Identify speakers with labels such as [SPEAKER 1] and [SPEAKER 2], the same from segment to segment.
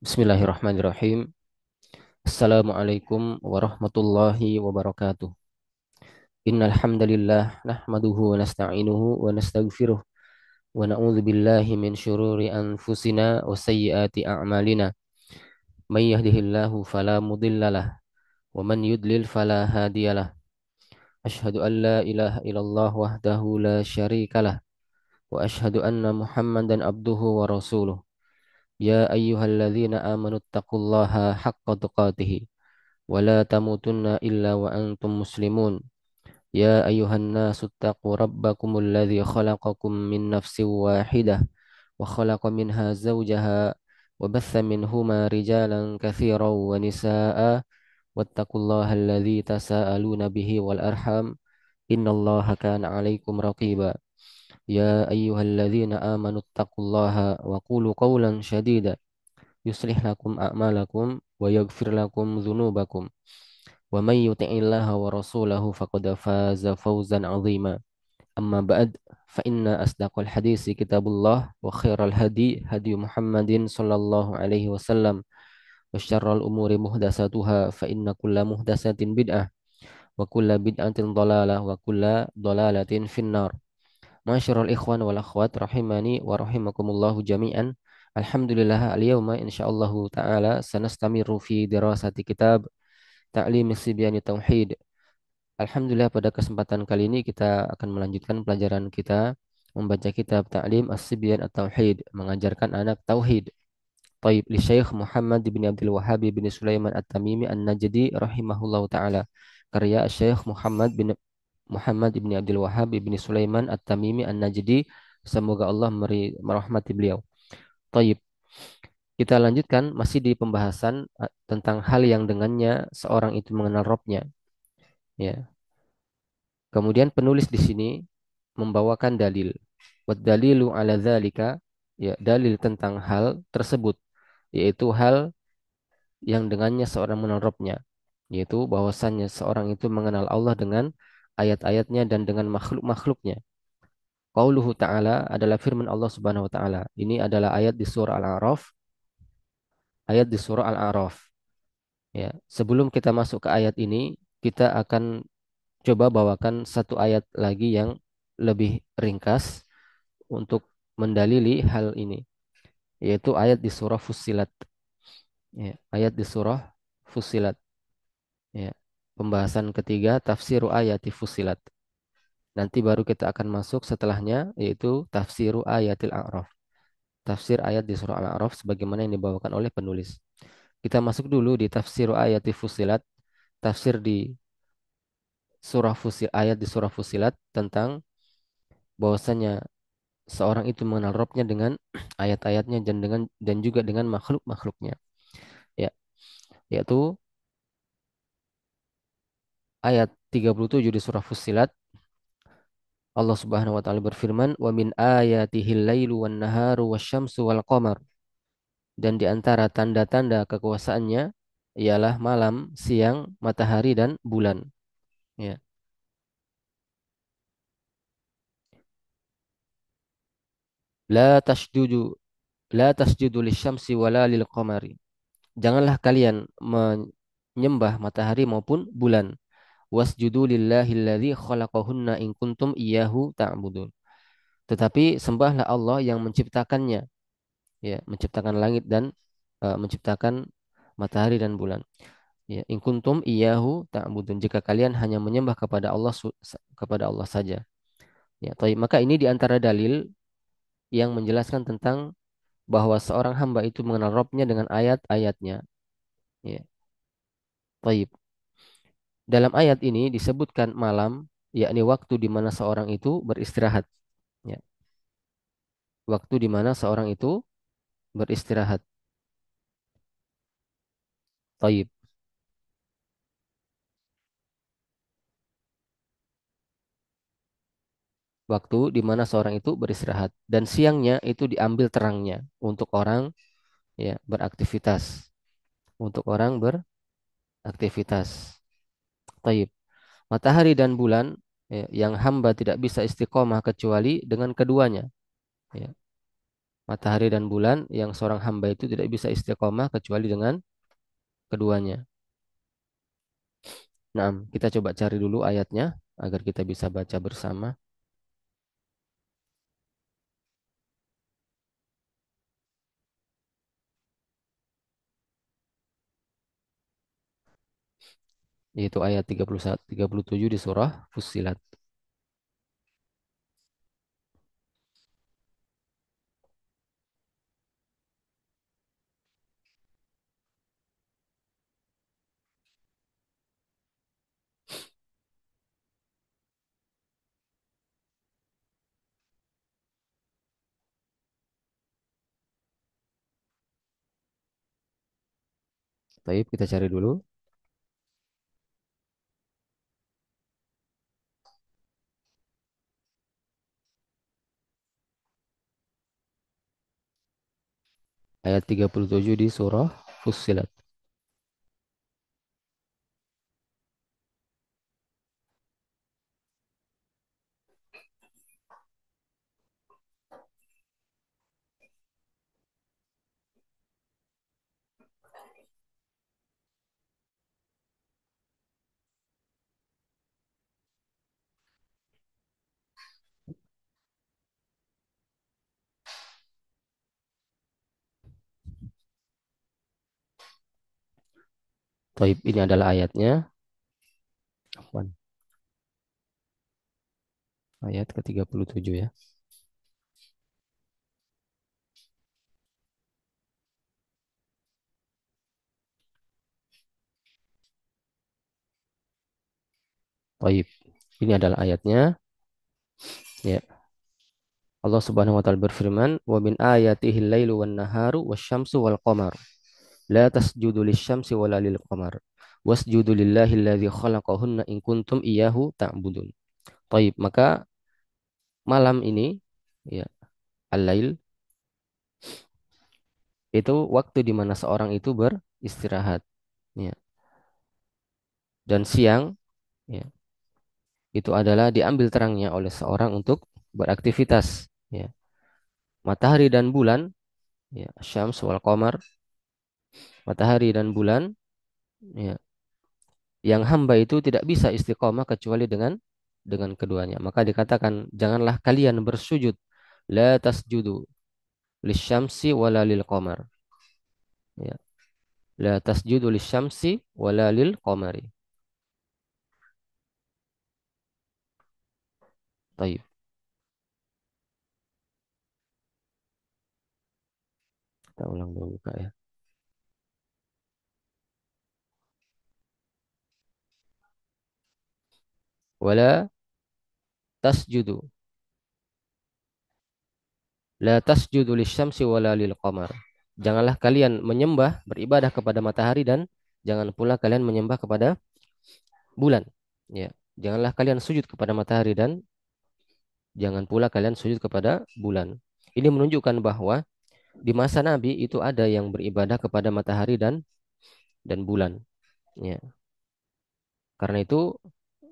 [SPEAKER 1] Bismillahirrahmanirrahim. Assalamualaikum warahmatullahi wabarakatuh. Innal hamdalillah nahmaduhu wa nasta'inuhu wa nastaghfiruh wa na'udzu billahi min syururi anfusina wa sayyiati a'malina. May yahdihillahu fala mudhillalah wa man yudlil fala hadiyalah. Asyhadu an la ilaha illallah wahdahu la syarikalah wa asyhadu anna Muhammadan abduhu wa rasuluh. Ya ayyuhalladzina amanu taqullaha haqqa tuqatih ولا تموتن إلا وأنتم مسلمون يا أيها الناس اتقوا ربكم الذي خلقكم من نفس واحدة وخلق منها زوجها وبث منهما رجالا كثيرا ونساء واتقوا الله الذي تساءلون به والأرحام إن الله كان عليكم رقيبا يا أيها الذين آمنوا اتقوا الله وقولوا قولا شديدا يصلح لكم أعمالكم ويغفر لكم ذنوبكم ومن يطع الله ورسوله فقد فاز فوزا عظيما أما بعد فإن أصدق الحديث كتاب الله وخير الهدي هدي محمد صلى الله عليه وسلم وشر الأمور محدثاتها فإن كل محدثة بدعة وكل بدعة ضلالة وكل ضلالة في النار. Masyarul ikhwan wal akhwat rahimani wa rahimakumullahu jami'an. Alhamdulillah al-yawma insyaallahu ta'ala sanastamiru fi dirasati kitab Ta'lim Sibyani Tauhid. Alhamdulillah pada kesempatan kali ini kita akan melanjutkan pelajaran kita membaca kitab Ta'lim As-Sibyan At-Tauhid, mengajarkan anak tauhid. Taib li Syekh Muhammad bin Abdul Wahhab bin Sulaiman At-Tamimi An-Najdi rahimahullahu taala. Karya Syekh Muhammad bin Abdul Wahhab bin Sulaiman At-Tamimi An-Najdi. Semoga Allah merahmati beliau. Taib. Kita lanjutkan masih di pembahasan tentang hal yang dengannya seorang itu mengenal Robnya. Ya. Kemudian penulis di sini membawakan dalil. Wad dalilu ala dzalika, ya, dalil tentang hal tersebut, yaitu hal yang dengannya seorang mengenal Rabb-nya, yaitu bahwasannya seorang itu mengenal Allah dengan ayat-ayatnya dan dengan makhluk-makhluknya. Qauluhu ta'ala adalah firman Allah Subhanahu wa taala. Ini adalah ayat di surah Al-A'raf, ayat di surah Al-A'raf. Ya, sebelum kita masuk ke ayat ini, kita akan coba bawakan satu ayat lagi yang lebih ringkas untuk mendalili hal ini, yaitu ayat di surah Fussilat. Ya, ayat di surah Fussilat. Ya, pembahasan ketiga tafsiru ayati Fussilat. Nanti baru kita akan masuk setelahnya, yaitu tafsiru ayatil A'raf. Tafsir ayat di surah Al-A'raf sebagaimana yang dibawakan oleh penulis. Kita masuk dulu di tafsiru ayati Fussilat, tafsir di surah Fusil ayat di surah Fussilat tentang bahwasanya seorang itu mengenal Robnya dengan ayat-ayatnya dan juga dengan makhluk-makhluknya. Ya, yaitu ayat 37 di surah Fussilat. Allah Subhanahu wa taala berfirman, "Wa min ayatihil lailu wan naharu wasyamsu wal qamar." Dan di antara tanda-tanda kekuasaannya ialah malam, siang, matahari dan bulan. Ya. La tasjudu la tasjudu lisyamsi wala lil qamari. Janganlah kalian menyembah matahari maupun bulan. Wasjudu lillahilladzi khalaqahunna in kuntum iyyahu ta'budun. Tetapi sembahlah Allah yang menciptakannya, ya, menciptakan langit dan menciptakan matahari dan bulan. Ya, in kuntum iyyahu ta'budun. Jika kalian hanya menyembah kepada kepada Allah saja. Ya, taib. Maka ini di antara dalil yang menjelaskan tentang bahwa seorang hamba itu mengenal Rabb-nya dengan ayat-ayatnya. Ya, taib. Dalam ayat ini disebutkan malam, yakni waktu di mana seorang itu beristirahat. Ya, waktu di mana seorang itu beristirahat. Taib. Waktu di mana seorang itu beristirahat. Dan siangnya itu diambil terangnya untuk orang, ya, beraktivitas. Untuk orang beraktivitas. Taib. Matahari dan bulan, ya, yang hamba tidak bisa istiqomah kecuali dengan keduanya. Ya. matahari dan bulan yang seorang hamba itu tidak bisa istiqomah kecuali dengan keduanya. Nah, kita coba cari dulu ayatnya agar kita bisa baca bersama. Yaitu ayat 31, 37 di surah Fussilat. Baik, kita cari dulu. Ayat 37 di surah Fussilat. Baik, ini adalah ayatnya. Afwan. Ayat ke-37 ya. Baik, ini adalah ayatnya. Ya, Allah Subhanahu wa taala berfirman, "Wa min ayatihi al-lailu wan naharu wasyamsu wal qamar. La tasjudu lisyamsi wala lil qamar. Wasjudu lillahi alladzi khalaqahunna in kuntum iyyahu ta'budun." Baik, maka malam ini ya, al-lail itu waktu di mana seorang itu beristirahat ya. Dan siang ya, itu adalah diambil terangnya oleh seorang untuk beraktivitas ya. Matahari dan bulan ya, syams wal qamar, matahari dan bulan ya, yang hamba itu tidak bisa istiqomah kecuali dengan keduanya. Maka dikatakan janganlah kalian bersujud, la tasjudu lisyamsi wala lil qamar ya. La tasjudu lisyamsi wala lil qamari. Baik, kita ulang dulu Kak ya. Wala tasjudu, la tasjudu lisyamsi wala lil qamar. Janganlah kalian menyembah, beribadah kepada matahari dan jangan pula kalian menyembah kepada bulan. Ya, janganlah kalian sujud kepada matahari dan jangan pula kalian sujud kepada bulan. Ini menunjukkan bahwa di masa Nabi itu ada yang beribadah kepada matahari dan bulan. Ya, karena itu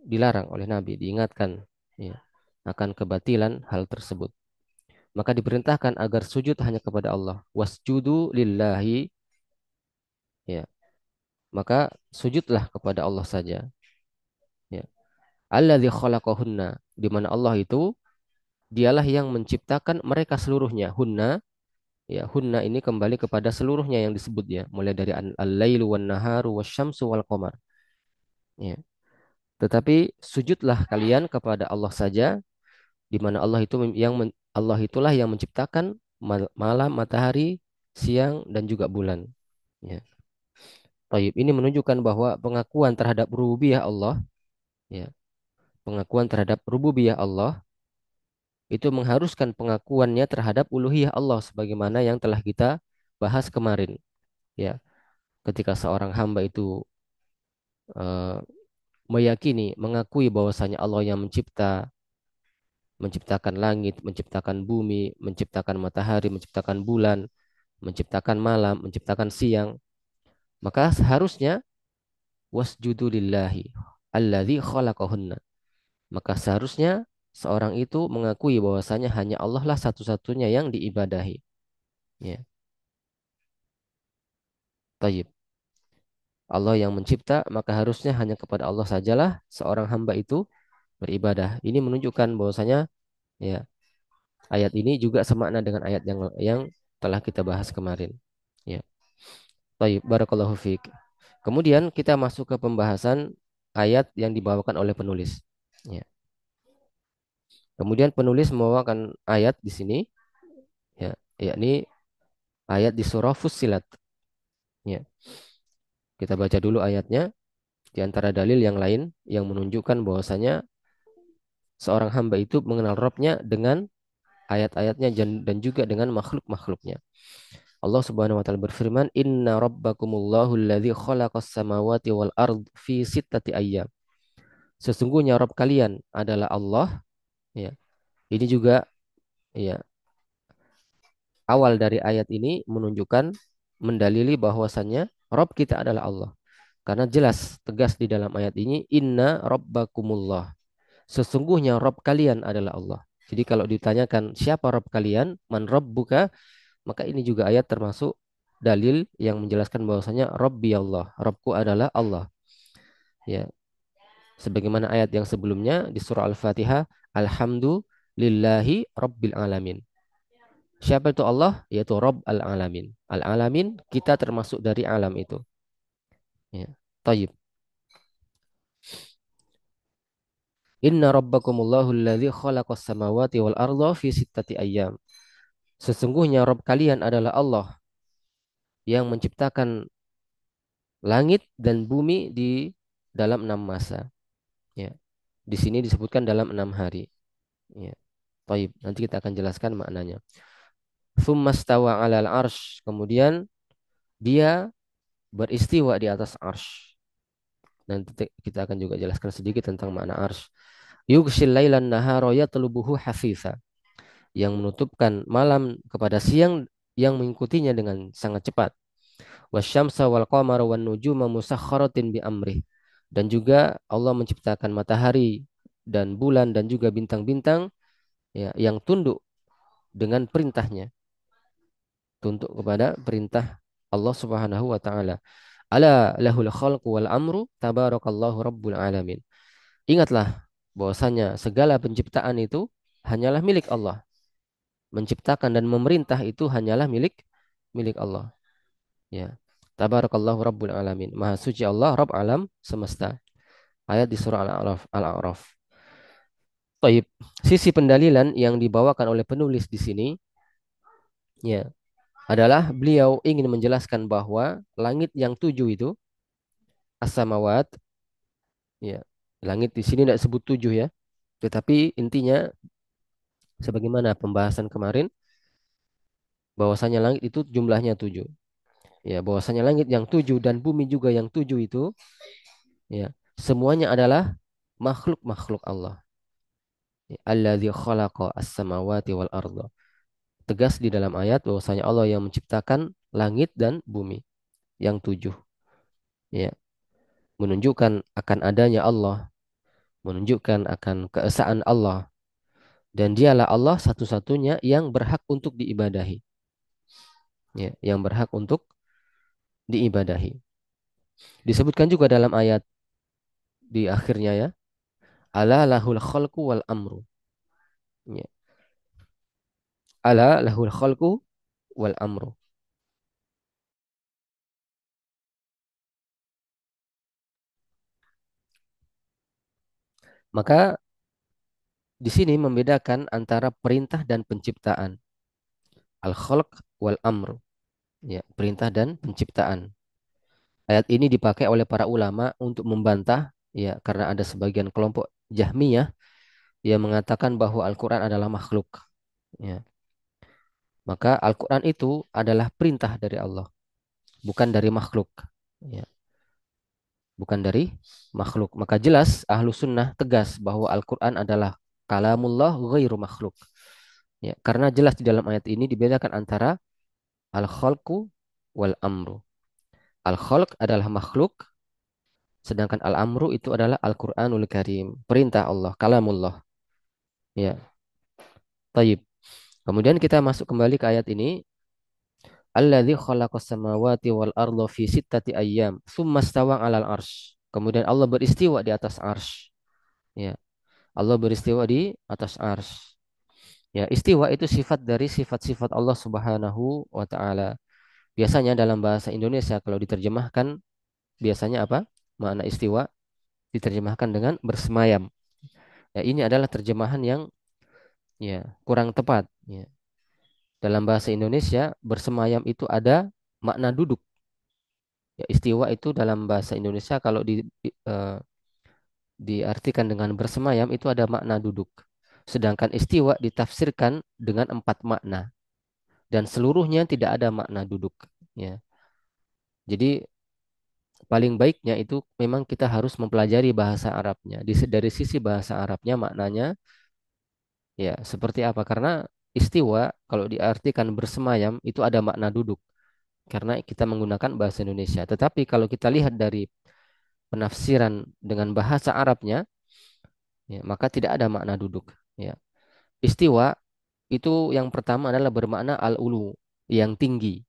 [SPEAKER 1] dilarang oleh Nabi, diingatkan ya, akan kebatilan hal tersebut. Maka diperintahkan agar sujud hanya kepada Allah. Wasjudu lillahi ya. Maka sujudlah kepada Allah saja ya. Alladzi khalaqahunna, di mana Allah itu dialah yang menciptakan mereka seluruhnya. Hunna ya, hunna ini kembali kepada seluruhnya yang disebut ya, mulai dari al-lailu wan naharu wasyamsu wal qamar ya. Tetapi sujudlah kalian kepada Allah saja, di mana Allah itu Allah itulah yang menciptakan malam, matahari, siang dan juga bulan ya. Taib. Ini menunjukkan bahwa pengakuan terhadap rububiyah Allah ya, pengakuan terhadap rububiyah Allah itu mengharuskan pengakuannya terhadap uluhiyah Allah sebagaimana yang telah kita bahas kemarin ya. Ketika seorang hamba itu eh, meyakini, mengakui bahwasanya Allah yang menciptakan langit, menciptakan bumi, menciptakan matahari, menciptakan bulan, menciptakan malam, menciptakan siang, maka seharusnya wasjudu lillahi alladzi khalaqahunna. Maka seharusnya seorang itu mengakui bahwasanya hanya Allah lah satu-satunya yang diibadahi. Ya, taib. Allah yang mencipta, maka harusnya hanya kepada Allah sajalah seorang hamba itu beribadah. Ini menunjukkan bahwasanya ya ayat ini juga semakna dengan ayat yang telah kita bahas kemarin. Ya, taib. Barakallahu fiik. Kemudian kita masuk ke pembahasan ayat yang dibawakan oleh penulis. Ya. Kemudian penulis membawakan ayat di sini, ya, yakni ayat di surah Fussilat. Ya. Kita baca dulu ayatnya. Di antara dalil yang lain yang menunjukkan bahwasanya seorang hamba itu mengenal Rabb-nya dengan ayat-ayatnya dan juga dengan makhluk-makhluknya. Allah Subhanahu wa taala berfirman, "Inna rabbakumullahu alladzi khalaqas samawati wal ard fi sittati ayyam." Sesungguhnya Rabb kalian adalah Allah, ya. Ini juga ya awal dari ayat ini menunjukkan mendalili bahwasannya Rabb kita adalah Allah. Karena jelas tegas di dalam ayat ini, "Inna rabbakumullah." Sesungguhnya Rabb kalian adalah Allah. Jadi kalau ditanyakan siapa Rabb kalian, man rabbuka, maka ini juga ayat termasuk dalil yang menjelaskan bahwasanya Rabbi Allah, Rabbku adalah Allah. Ya, sebagaimana ayat yang sebelumnya di surah Al-Fatihah, Alhamdulillahi Rabbil Alamin. Siapa itu Allah? Yaitu Rabb al-Alamin. Al-Alamin kita termasuk dari alam itu. Ya. Tayyib. Inna rabbakumullahu alladzi khalaqas samawati wal arda fi sittati ayyam. Sesungguhnya Rabb kalian adalah Allah yang menciptakan langit dan bumi di dalam 6 masa. Ya. Di sini disebutkan dalam 6 hari. Ya. Taib. Nanti kita akan jelaskan maknanya. Tsummastawa 'alal arsy. Kemudian dia beristiwa di atas arsy. Nanti kita akan juga jelaskan sedikit tentang makna arsy. Yughshil lailan nahara yatlubuhu hafitha. Yang menutupkan malam kepada siang yang mengikutinya dengan sangat cepat. Wasyamsa wal qamara wan nujuma musakhkharatin bi amrih. Dan juga Allah menciptakan matahari dan bulan dan juga bintang-bintang ya, yang tunduk dengan perintahnya, tunduk kepada perintah Allah Subhanahu wa taala. Ala lahul khalqu wal amru tabarakallahu rabbul alamin. Ingatlah bahwasanya segala penciptaan itu hanyalah milik Allah. Menciptakan dan memerintah itu hanyalah milik milik Allah. Ya. Tabarakallahu rabbul alamin. Maha suci Allah Rabb alam semesta. Ayat di surah Al-A'raf. Al-A'raf. Taib. Sisi pendalilan yang dibawakan oleh penulis di sini ya adalah beliau ingin menjelaskan bahwa langit yang 7 itu as-samawat ya. Langit di sini tidak sebut 7 ya. Tetapi intinya sebagaimana pembahasan kemarin bahwasanya langit itu jumlahnya 7. Ya, bahwasanya langit yang 7 dan bumi juga yang 7 itu ya, semuanya adalah makhluk-makhluk Allah. Ya, Alladzi khalaqa as-samawati wal arda. Tegas di dalam ayat bahwasanya Allah yang menciptakan langit dan bumi yang 7. Ya, menunjukkan akan adanya Allah, menunjukkan akan keesaan Allah dan dialah Allah satu-satunya yang berhak untuk diibadahi. Ya, yang berhak untuk diibadahi. Disebutkan juga dalam ayat di akhirnya ya, ala lahul khalqu wal amru. Ya, ala lahul khalqu wal amru. Maka di sini membedakan antara perintah dan penciptaan. Al-khalq wal amru. Ya, perintah dan penciptaan. Ayat ini dipakai oleh para ulama untuk membantah ya karena ada sebagian kelompok Jahmiyah yang mengatakan bahwa Al-Qur'an adalah makhluk. Ya. Maka Al-Qur'an itu adalah perintah dari Allah, bukan dari makhluk. Ya, bukan dari makhluk. Maka jelas ahlu sunnah tegas bahwa Al-Quran adalah kalamullah ghairu makhluk. Ya, karena jelas di dalam ayat ini dibedakan antara al-khalqu wal amru. Al-khalq adalah makhluk, sedangkan al-amru itu adalah Al-Quranul Karim, perintah Allah, kalamullah. Ya, taib. Kemudian kita masuk kembali ke ayat ini. Alladzi khalaqas samawati wal arda fi sittati ayyam, tsumma stawa 'alal arsy. Kemudian Allah beristiwa di atas arsy. Ya, Allah beristiwa di atas arsy. Ya, istiwa itu sifat dari sifat-sifat Allah Subhanahu wa taala. Biasanya dalam bahasa Indonesia kalau diterjemahkan biasanya apa? Makna istiwa diterjemahkan dengan bersemayam. Ya, ini adalah terjemahan yang ya kurang tepat. Ya. Dalam bahasa Indonesia bersemayam itu ada makna duduk. Ya, istiwa itu dalam bahasa Indonesia kalau diartikan dengan bersemayam itu ada makna duduk. Sedangkan istiwa ditafsirkan dengan 4 makna dan seluruhnya tidak ada makna duduk. Ya. Jadi paling baiknya itu memang kita harus mempelajari bahasa Arabnya. Dari sisi bahasa Arabnya maknanya ya seperti apa? Karena istiwa kalau diartikan bersemayam itu ada makna duduk karena kita menggunakan bahasa Indonesia. Tetapi kalau kita lihat dari penafsiran dengan bahasa Arabnya, ya, maka tidak ada makna duduk. Ya. Istiwa itu yang pertama adalah bermakna al-ulu, yang tinggi.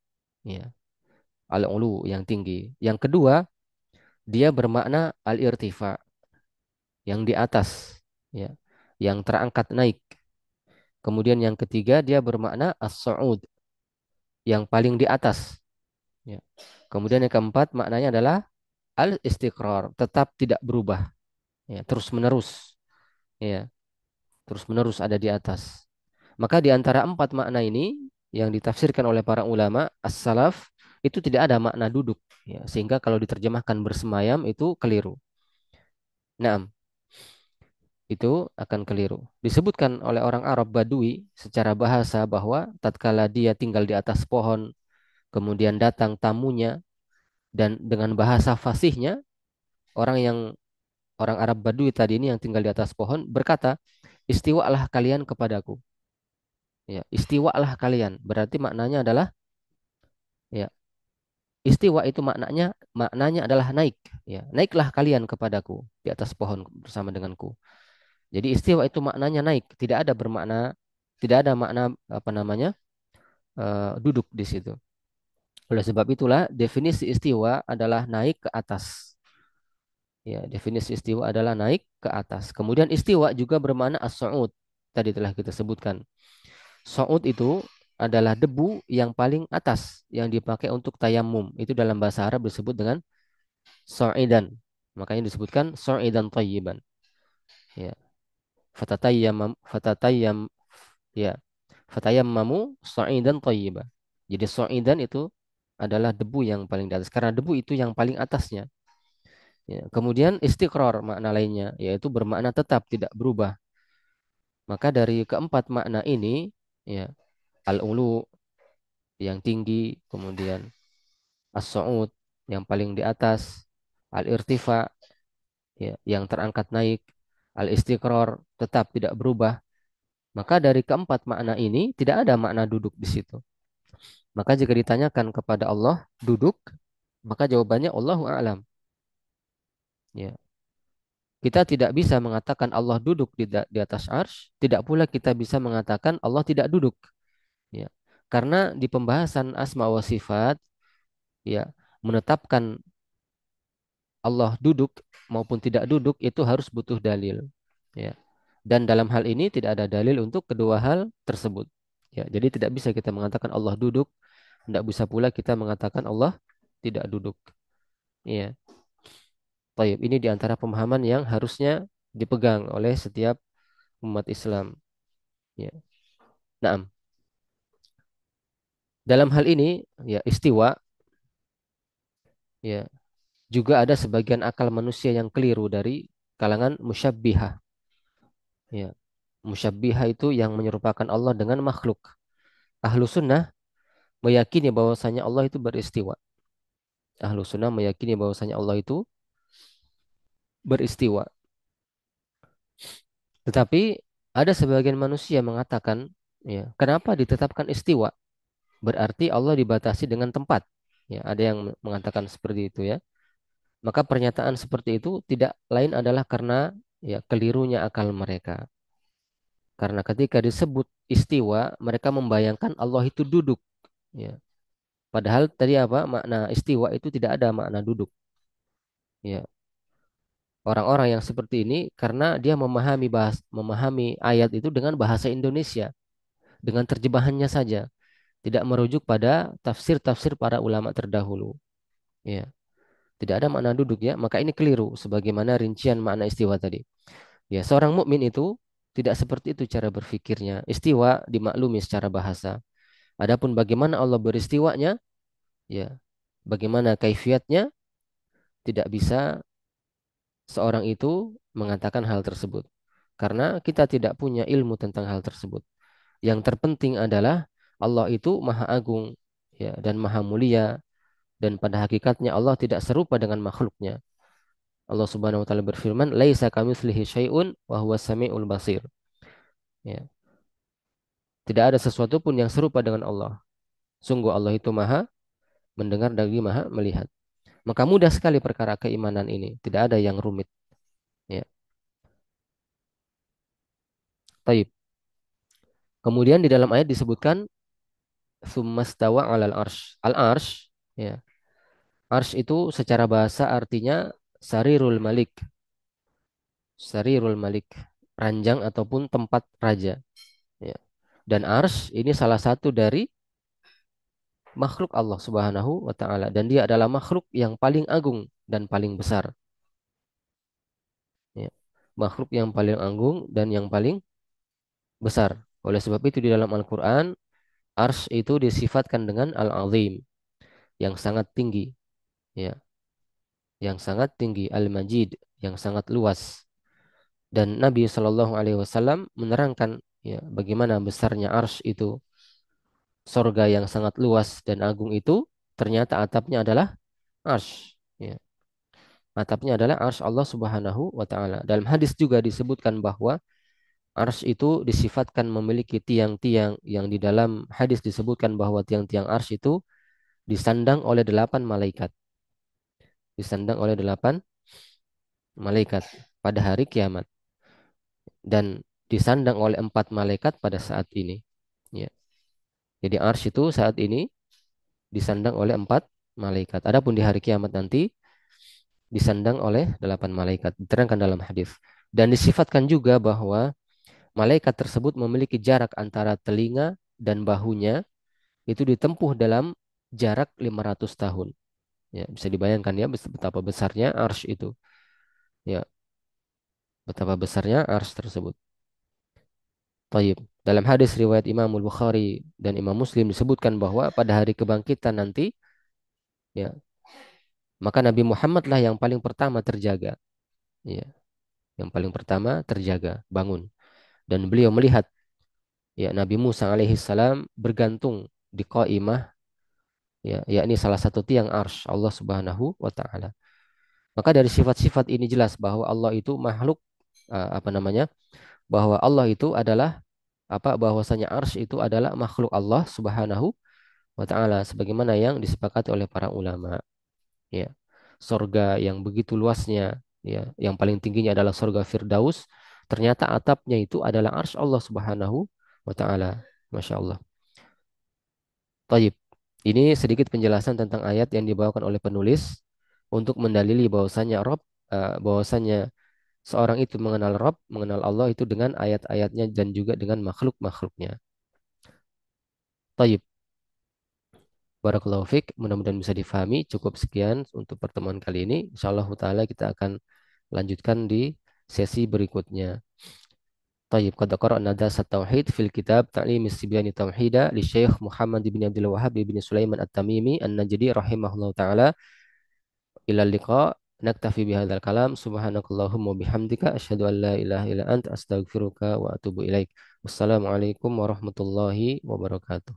[SPEAKER 1] Ya. Al-ulu, yang tinggi. Yang kedua, dia bermakna al-irtifa, yang di atas. Ya. Yang terangkat naik. Kemudian yang ketiga, dia bermakna as-su'ud, yang paling di atas. Ya. Kemudian yang keempat, maknanya adalah al-istiqrar, tetap tidak berubah. Ya. Terus menerus. Ya. Terus menerus ada di atas. Maka di antara 4 makna ini yang ditafsirkan oleh para ulama as-salaf itu tidak ada makna duduk, ya, sehingga kalau diterjemahkan bersemayam itu keliru. Nah, itu akan keliru. Disebutkan oleh orang Arab Badui secara bahasa bahwa tatkala dia tinggal di atas pohon, kemudian datang tamunya dan dengan bahasa fasihnya orang yang orang Arab Badui tadi ini yang tinggal di atas pohon berkata, "Istiwalah kalian kepadaku." Ya, istiwalah kalian. Berarti maknanya adalah ya, istiwa itu maknanya adalah naik, ya. Naiklah kalian kepadaku di atas pohon bersama denganku. Jadi istiwa itu maknanya naik, tidak ada makna apa namanya? Duduk di situ. Oleh sebab itulah definisi istiwa adalah naik ke atas. Ya, definisi istiwa adalah naik ke atas. Kemudian istiwa juga bermakna as-su'ud. Tadi telah kita sebutkan. Su'ud itu adalah debu yang paling atas yang dipakai untuk tayamum. Itu dalam bahasa Arab disebut dengan sa'idan. Makanya disebutkan sa'idan tayyiban. Ya. Fatatayyam ya. Fatayammamu sa'idan tayyiban. Jadi sa'idan itu adalah debu yang paling di atas karena debu itu yang paling atasnya. Ya. Kemudian istiqrar makna lainnya yaitu bermakna tetap tidak berubah. Maka dari keempat makna ini ya al-ulu yang tinggi, kemudian as-su'ud yang paling di atas, al-irtifa ya, yang terangkat naik, al-istiqrar tetap tidak berubah. Maka dari keempat makna ini tidak ada makna duduk di situ. Maka jika ditanyakan kepada Allah duduk, maka jawabannya Allahu a'lam. Ya. Kita tidak bisa mengatakan Allah duduk di atas arsy, tidak pula kita bisa mengatakan Allah tidak duduk. Ya. Karena di pembahasan asma wa sifat, ya, menetapkan Allah duduk maupun tidak duduk itu harus butuh dalil. Ya. Dan dalam hal ini tidak ada dalil untuk kedua hal tersebut. Ya, jadi tidak bisa kita mengatakan Allah duduk, tidak bisa pula kita mengatakan Allah tidak duduk. Ya. Baik, ini di antara pemahaman yang harusnya dipegang oleh setiap umat Islam. Ya. Nah, dalam hal ini ya istiwa ya juga ada sebagian akal manusia yang keliru dari kalangan musyabbihah. Ya. Musyabbihah itu yang menyerupakan Allah dengan makhluk. Ahlu sunnah meyakini bahwasanya Allah itu beristiwa. Ahlu sunnah meyakini bahwasanya Allah itu beristiwa. Tetapi ada sebagian manusia mengatakan, ya, kenapa ditetapkan istiwa? Berarti Allah dibatasi dengan tempat. Ya, ada yang mengatakan seperti itu ya. Maka pernyataan seperti itu tidak lain adalah karena ya kelirunya akal mereka. Karena ketika disebut istiwa, mereka membayangkan Allah itu duduk. Ya. Padahal tadi apa? Makna istiwa itu tidak ada makna duduk. Ya, orang-orang yang seperti ini karena dia memahami ayat itu dengan bahasa Indonesia, dengan terjemahannya saja, tidak merujuk pada tafsir-tafsir para ulama terdahulu. Ya, tidak ada makna duduk ya, maka ini keliru sebagaimana rincian makna istiwa tadi. Ya, seorang mukmin itu tidak seperti itu cara berpikirnya. Istiwa dimaklumi secara bahasa. Adapun bagaimana Allah beristiwanya, ya, bagaimana kaifiatnya, tidak bisa seorang itu mengatakan hal tersebut. Karena kita tidak punya ilmu tentang hal tersebut. Yang terpenting adalah Allah itu Maha Agung, ya, dan Maha Mulia, dan pada hakikatnya Allah tidak serupa dengan makhluknya. Allah Subhanahu wa taala berfirman, "Laisa kamitslihi syai'un wa huwas samiul basir." Ya, tidak ada sesuatu pun yang serupa dengan Allah. Sungguh Allah itu Maha mendengar dan Maha melihat. Maka mudah sekali perkara keimanan ini, tidak ada yang rumit. Ya, taib. Kemudian di dalam ayat disebutkan summastawa 'alal arsy. Al arsy, ya. Arsy itu secara bahasa artinya sarirul malik. Sarirul malik, ranjang ataupun tempat raja, ya. Dan arsy ini salah satu dari makhluk Allah Subhanahu wa taala dan dia adalah makhluk yang paling agung dan paling besar, ya. Makhluk yang paling agung dan yang paling besar. Oleh sebab itu di dalam Al-Qur'an arsy itu disifatkan dengan Al-Azim, yang sangat tinggi, ya, yang sangat tinggi, Al-Majid, yang sangat luas. Dan Nabi Shallallahu Alaihi Wasallam menerangkan, ya, bagaimana besarnya arsy itu, sorga yang sangat luas dan agung itu ternyata atapnya adalah arsy, ya. Atapnya adalah arsy Allah Subhanahu wa taala. Dalam hadis juga disebutkan bahwa arsy itu disifatkan memiliki tiang-tiang yang di dalam hadis disebutkan bahwa tiang-tiang arsy itu disandang oleh 8 malaikat. Disandang oleh 8 malaikat pada hari kiamat. Dan disandang oleh 4 malaikat pada saat ini. Ya. Jadi arsy itu saat ini disandang oleh 4 malaikat. Adapun di hari kiamat nanti disandang oleh 8 malaikat. Diterangkan dalam hadis. Dan disifatkan juga bahwa malaikat tersebut memiliki jarak antara telinga dan bahunya itu ditempuh dalam jarak 500 tahun. Ya, bisa dibayangkan ya betapa besarnya arsy itu. Ya, betapa besarnya arsy tersebut. Taib. Dalam hadis riwayat Imam Bukhari dan Imam Muslim disebutkan bahwa pada hari kebangkitan nanti, ya, maka Nabi Muhammad lah yang paling pertama terjaga, ya, yang paling pertama terjaga, bangun. Dan beliau melihat, ya, Nabi Musa alaihi salam bergantung di qaimah, ya, yakni salah satu tiang arsy Allah Subhanahu wa taala. Maka dari sifat-sifat ini jelas bahwa Allah itu makhluk, apa namanya? Bahwa Allah itu adalah apa? Bahwasanya arsy itu adalah makhluk Allah Subhanahu wa taala sebagaimana yang disepakati oleh para ulama, ya. Sorga yang begitu luasnya, ya, yang paling tingginya adalah sorga Firdaus, ternyata atapnya itu adalah arsy Allah Subhanahu wa taala. Masya Allah. Taib. Ini sedikit penjelasan tentang ayat yang dibawakan oleh penulis untuk mendalili bahwasanya bahwasanya seorang itu mengenal Rob, mengenal Allah itu dengan ayat-ayatnya dan juga dengan makhluk-makhluknya. Taib. Barakallahu fiq. Mudah-mudahan bisa difahami. Cukup sekian untuk pertemuan kali ini. Insyaallah taala kita akan lanjutkan di sesi berikutnya. Tayyib qad qara'na dasat tauhid fil kitab Ta'lim Sibyani Tauhida li Syekh Muhammad bin Abdul Wahhab bin Sulaiman At-Tamimi An-Najdi rahimahullahu taala. Ila liqa naktafi bihadzal kalam subhanakallahumma bihamdika asyhadu an la ilaha illa anta astaghfiruka wa atubu ilaik. Wassalamualaikum warahmatullahi wabarakatuh.